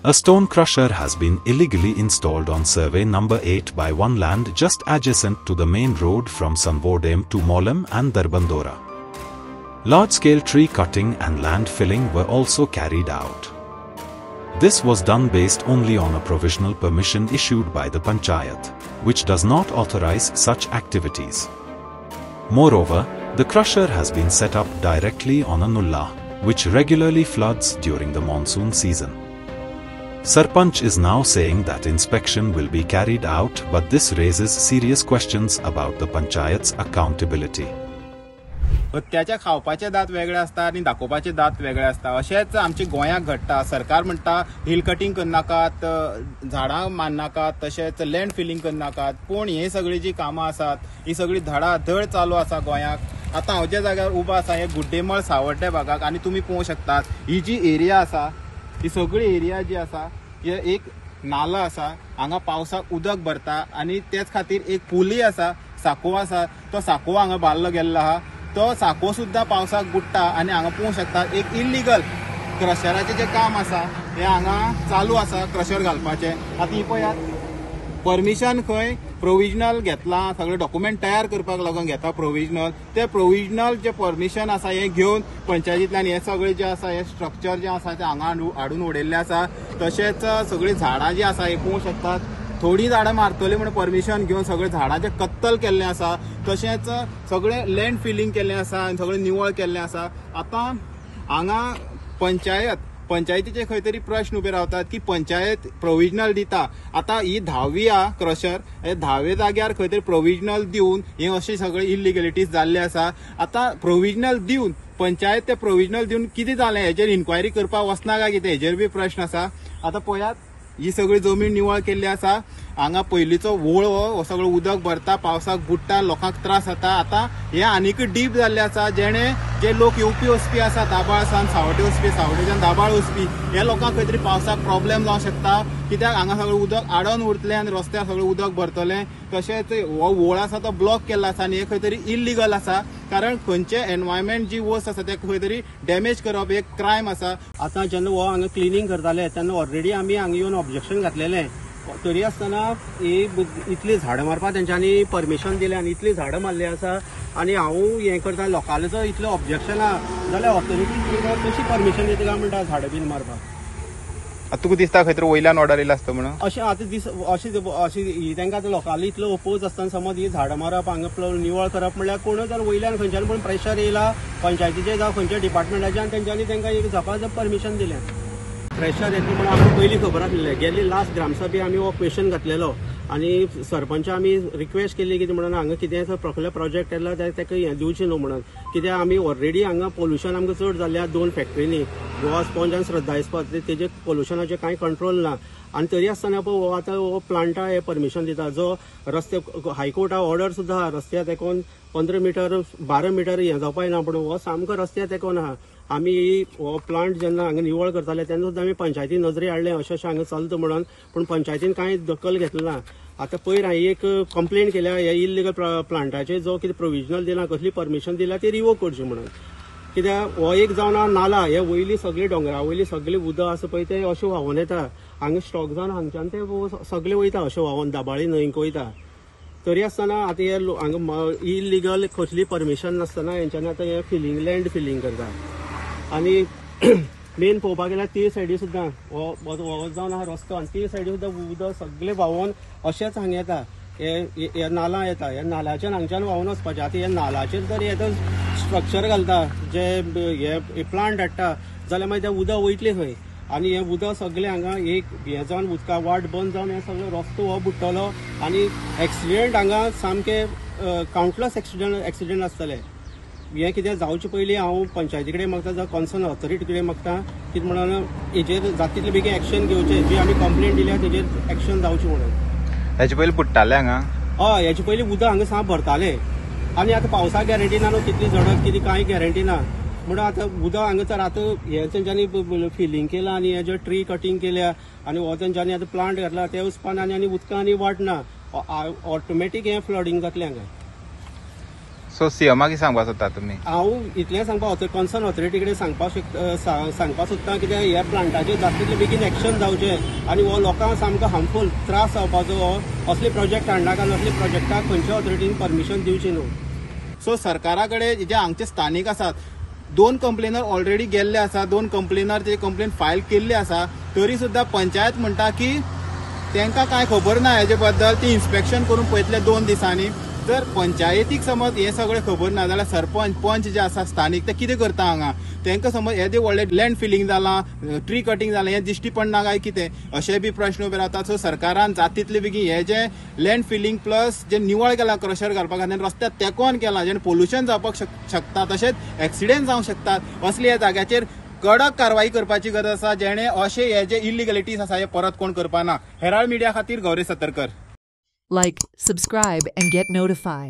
A stone crusher has been illegally installed on survey number 8 by one land just adjacent to the main road from Sanvodem to Molam and Darbandora. Large-scale tree cutting and land filling were also carried out. This was done based only on a provisional permission issued by the Panchayat, which does not authorize such activities. Moreover, the crusher has been set up directly on a nulla, which regularly floods during the monsoon season. Sarpanch is now saying that inspection will be carried out, but this raises serious questions about the Panchayat's accountability. त्याच्या खावपाचे दात वेगळे असता आणि दाखोवपाचे दात वेगळे असता. अशेंच आमच्या गोंयांत घडटा. सरकार म्हणटा हिल कटिंग करनाकात, झाडां मारनाकात, तशेंच लँड फिलिंग करनाकात. पूण हे सगळी जी कामां आसात ही सगळी धडाधड चालू आसा गोंयांत. आतां हांव ज्या जाग्यार उबो आसा हे गुड्डेमळ सावड्डे भागाक आनी तुमी पळोवंक शकतात ही जी एरिया आसा ही सगळी एरिया जी आसा हे एक नाला आसा. हांगा पावसाक उदक भरता आणि तेच खातीर एक पुलूय आसा, साको आसा. तो साको हांगा बांदलो गेल्लो आहा. तो साको सुद्धा पावसाक बुडटा आणि हांगा पळोवंक शकतात एक इल्लीगल क्रशराचें जे काम आसा हे हांगा चालू आसा क्रशर घालपाचें. आतां ही पळयात परमिशन खंय प्रोविजनल घेतलां, सगळे डॉक्युमेंट तयार करपाक लागून घेता प्रोविजनल. ते प्रोविजनल जे परमिशन आसा हे घेवन पंचायतींतल्यान हे सगळे जे आसा हे स्ट्रक्चर जे आसा ते हांगा हाडून उडयल्ले आसा. तशेंच सगळीं झाडां जी आसा हे पळोवंक शकतात. थोडी झाडां मारतली म्हणून परमिशन घेवन सगळे झाडांचे कत्तल केल्लें आसा. तशेंच सगळे लँड फिलिंग केल्लें आसा आनी सगळें निवळ केल्लें आसा. आतां हांगा पंचायतीचे खंय तरी प्रश्न उबे रावतात की पंचायत प्रोविजनल दिता. आतां ही 10वी आहा क्रशर, हे 10वे जाग्यार खंय तरी प्रोविजनल दिवन हे अशी सगळे इलिगलिटीज जाल्ले आसा. आतां प्रोविजनल दिवन पंचायत ते प्रोविजनल दिवन कितें जालें हेजेर इन्क्वायरी करपाक वचना काय कितें हेजेर बी प्रश्न आसा. आतां पळयात ही सगळी जमीन निवळ केल्ली आसा. हांगा पयलींचो व्होळ हो सगळो उदक भरता, पावसाक बुडटा, लोकांक त्रास जाता. आतां हे आनीक डीप जाल्ले आसा. जे लोक येवपी वचपी आसा दाबाळसान सावड्डे वचपी, सावड्डेच्यान दाबाळ वचपी हे लोकांक खंय तरी पावसाक प्रॉब्लेम जावंक शकता. कित्याक हांगा सगळें उदक आडोन उरतलें आनी रस्त्यार सगळें उदक भरतलें. तशेंच हो व्होळ आसा तो ब्लॉक केल्लो आसा आनी हे खंय तरी इल्लीगल आसा. कारण खंयचे एनवायरमेंट जी वस्त आसा ते खंय तरी डॅमेज करप एक क्रायम आसा. आतां जेन्ना हो हांगा क्लिनींग करताले तेन्ना ऑलरेडी आमी हांगा येवन ऑब्जेक्शन घातलेलें. तरी आसतना ही इतली झाडां मारपाक तेंच्यांनी परमिशन दिलें आनी इतली झाडां मारली आसा आनी हांव हें करता लोकांचो इतलें ऑब्जेक्शन आहा जाल्यार ऑथॉरिटी कशी परमिशन दिता काय म्हणटा झाडां बीन मारपाक. तुका दिसता खंय तरी वयल्यान ऑर्डर येयला आसता म्हणून अशें आतां अशी तांकां आतां लोकांनी इतलो ओपोज आसतना समज ही झाडां मारप हांगा निवळ करप म्हणल्यार कोण जाल्यार वयल्यान खंयच्यान पण प्रेशर येयला पंचायतीचे जावं खंयच्या डिपार्टमेंटाचे आनी तेंच्यांनी तांकां एक झपाझप परमिशन दिलें. प्रेशर येतलें म्हणून आमकां पयलीं खबर आसलें. गेल्ली लास्ट ग्रामसभे आमी हो क्वेश्चन घातलेलो आनी सरपंच आमी रिक्वेस्ट केल्ली कितें म्हणून हांगा कितें प्रकल्प प्रोजेक्ट येयला ताका हें दिवचें न्हू म्हणून. कित्याक आमी ऑलरेडी हांगा पोल्युशन आमकां चड जाल्ल्या 2 फॅक्टरीनी गोवा स्पॉन्ज आनी श्रद्धा इस्पात तेजे पोल्युशनाचें कांय कंट्रोल ना. आनी तरी आसतना पळय हो आतां हो प्लांटा हे परमिशन दिता जो रस्ते हायकोर्टा ऑर्डर सुद्दां आहा रस्त्या तेकोन 15 मीटर 12 मीटर हें जावपाक ना. पूण हो सामको रस्त्या तेकोन आहा. आमी हो प्लांट जेन्ना हांगा निवळ करताले तेन्ना सुद्दां आमी पंचायतीन नजरे हाडलें अशें हांगा चलता म्हणून. पूण पंचायतीन कांय दखल घेतली ना. आतां पयर हांवें एक कंप्लेंट केल्या हे इल्लीगल प्लांटाचे जो कितें प्रोविजनल दिला कसली परमिशन दिला ती रिवोक करची म्हणून. कित्याक हो एक जावन नाला हे वयली सगळी डोंगरा वयली सगळें उदक आसा पळय तें अशें व्हांवून येता. हांगा स्टॉक जावन हांगच्यान ते सगळें वयता अशें व्हांवून दाबाळी न्हंयक वयता. तरी आसतना आतां हे हांगा इल्लीगल कसली परमिशन नासतना हेंच्यांनी आतां हे फिलिंग लँड फिलिंग करता. आनी मेन पळोवपाक गेल्यार ती सायडी सुद्दां हो जावन आहा रस्तो आनी ती सायडी सुद्दां उदक सगळें व्हांवून अशेंच हांगा येता. हे नाला येता. ह्या नाल्याच्यान हांगच्यान व्हांवून वचपाचें. आतां ह्या नाल्याचेर जर हे स्ट्रक्चर घालता जे हे प्लांट हाडटा जाल्यार मागीर तें उदक वयतलें खंय आनी हें उदक सगळें हांगा एक हें जावन उदका वाट बंद जावन हें सगळें रस्तो हो बुडटलो आनी एक्सिडेंट हांगा सामके कावंटलस एक्सिडेंट आसतले. हें कितें जावचे पयलीं हांव पंचायती कडेन मागता जावं कॉन्सर्न ऑथॉरिटी कडेन मागता कितें म्हणून हेजेर जाता तितले बेगीन एक्शन घेवचें. जी आमी कंप्लेंट दिल्या तेजेर एक्शन जावचें म्हणून. हेचे पयलीं पुट्टाले हांगा हय हेचे पयलीं उदक हांगा साप भरताले आनी आतां पावसाक गॅरंटी ना न्हू कितली झडप कितें कांय गॅरंटी ना. म्हणून आतां उदक हांगासर आतां हे तेंच्यांनी फिलिंग केलां आनी हे जे ट्री कटिंग केल्या आनी हो तेंच्यांनी आतां प्लांट घातला ते वचपाना आनी उदकांनी वाट ना. ऑटोमॅटीक हें फ्लडिंग जातलें हांगा. सो सीएमाक सांगपाक सोदता तुमी? हांव इतलें सांगपाक कन्सर्न ऑथॉरिटी कडेन सांगपाक सोदतां कित्याक ह्या प्लांटाचेर जाता तितले बेगीन एक्शन जावचें आनी हो लोकांक सामको हार्मफूल त्रास जावपाचो हो असले प्रोजेक्ट हाडनाका आनी असले प्रोजेक्टाक खंयच्या ऑथॉरिटीन परमिशन दिवची न्हू. सो सरकारा कडेन जे हांगचे स्थानिक आसात 2 कंप्लेनर ऑलरेडी गेल्ले आसा, 2 कंप्लेनर ते कंप्लेन फायल केल्ली आसा, तरी सुद्दां पंचायत म्हणटा की तांकां कांय खबर ना हेजे बद्दल, ती इन्स्पेक्शन करून पळयतले 2 दिसांनी. जर पंचायतीक समज हे सगळें खबर ना जाल्यार सरपंच पंच जे आसा स्थानिक ते कितें करता हांगा? तांकां समज हे जे व्हडले लँड फिलिंग जालां, ट्री कटींग जालां, हें दिश्टी पडना काय कितें? अशें बी प्रश्न उबे रावतात. सो सरकारान जाता तितले बेगीन हे जे लँड फिलिंग प्लस जे निवळ केलां क्रशर घालपा खातीर रस्त्याक तेंकोन केलां, जेणे पोल्युशन जावपाक शकता, तशेंच एक्सिडेंट जावंक शकतात, असले ह्या जाग्याचेर कडक कारवाई करपाची गरज आसा, जेणे अशे हे जे इलिगलिटीज आसा हे परत कोण करपाना. हेराल्ड मिडिया खातीर Gauri Satarkar. Like, subscribe, and get notified.